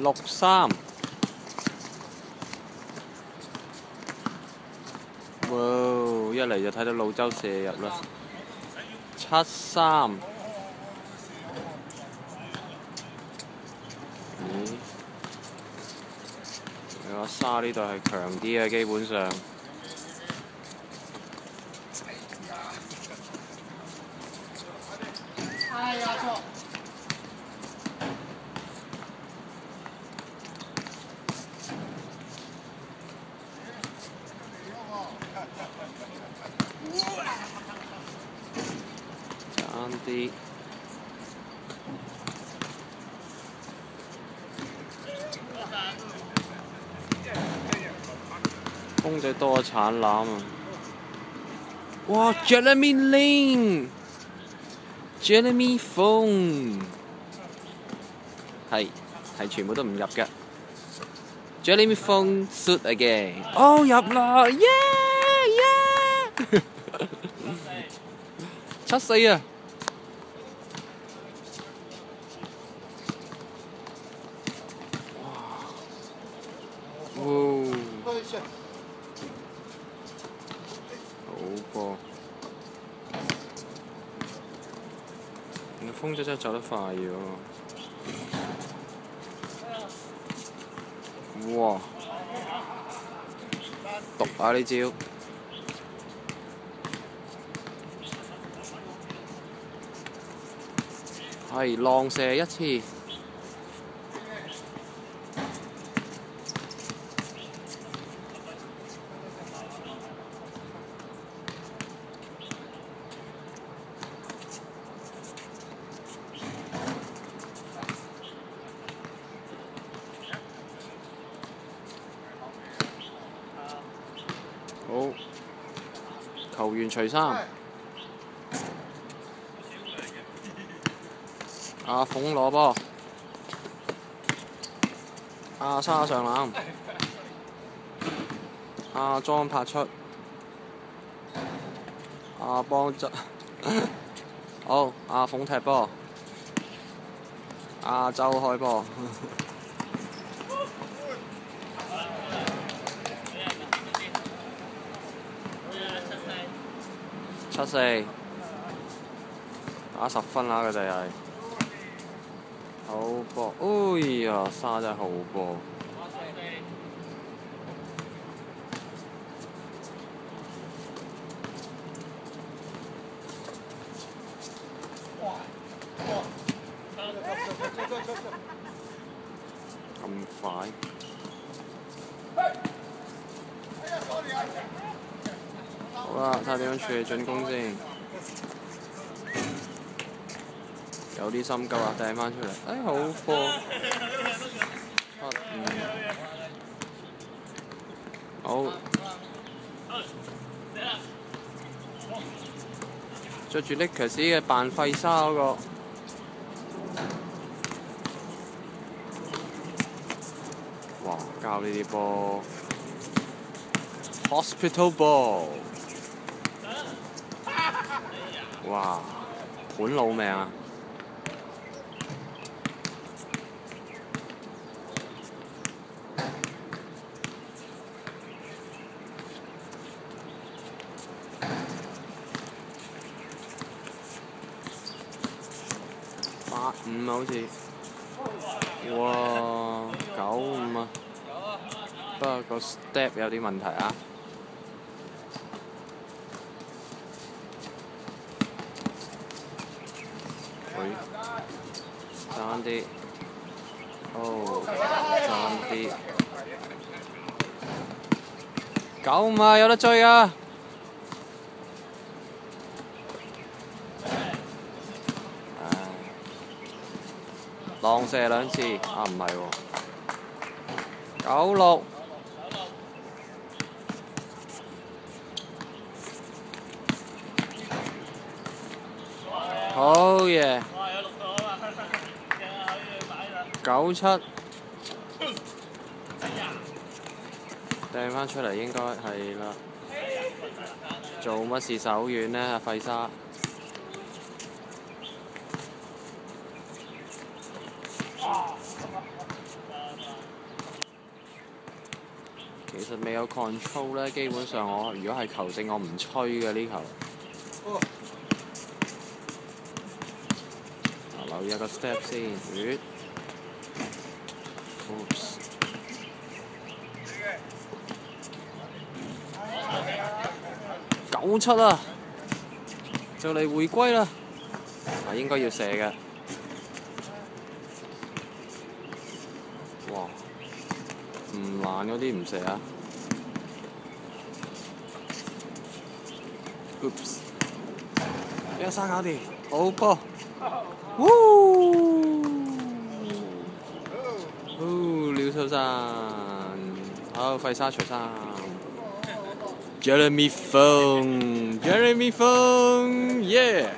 6-3。哇！一嚟就睇到老周射入啦。7-3。咦？阿沙呢度係強啲嘅，基本上。爭啲。風仔多咗產攬啊！哇 ！Jeremy Lin、Jeremy Fong 係全部都唔入嘅。Jeremy Fong shoot again， 哦入啦！耶耶！7-4啊！哇！好波！風仔真係走得快喎！哇！毒啊呢招！係浪射一次。好，球員除衫。阿鳳攞波，阿沙上籃，阿莊拍出，阿邦執，好，阿鳳踢波，阿周開波。7-4，打10分啦，佢哋係好波。哎呀，沙真係好波。咁快？好啦，睇下點樣處理進攻先。有啲心急啊，掟翻出嚟。哎，好波！好。着住 Lakers 嘅扮廢沙嗰個。哇！教呢啲波。Hospital ball， 哇！盤老命啊！8-5啊，好似。哇！9-5啊！不過個 step 有啲問題啊。爭啲，哦，爭啲，9-5啊，有得追啊！浪射2次，啊唔係喎，9-6，好嘢！9-7，掟翻出嚟應該係啦。做乜事手軟呢？費沙。其實未有 control 咧，基本上我如果係球證，我唔吹嘅呢球。留意一個 step 先，Oops 97啦，就嚟回歸啦，應該要射嘅。哇！唔難嗰啲唔射啊 ！Oops， 一生搞掂，好波！廖秀山，好費沙除衫 ，Jeremy Fung， ，yeah！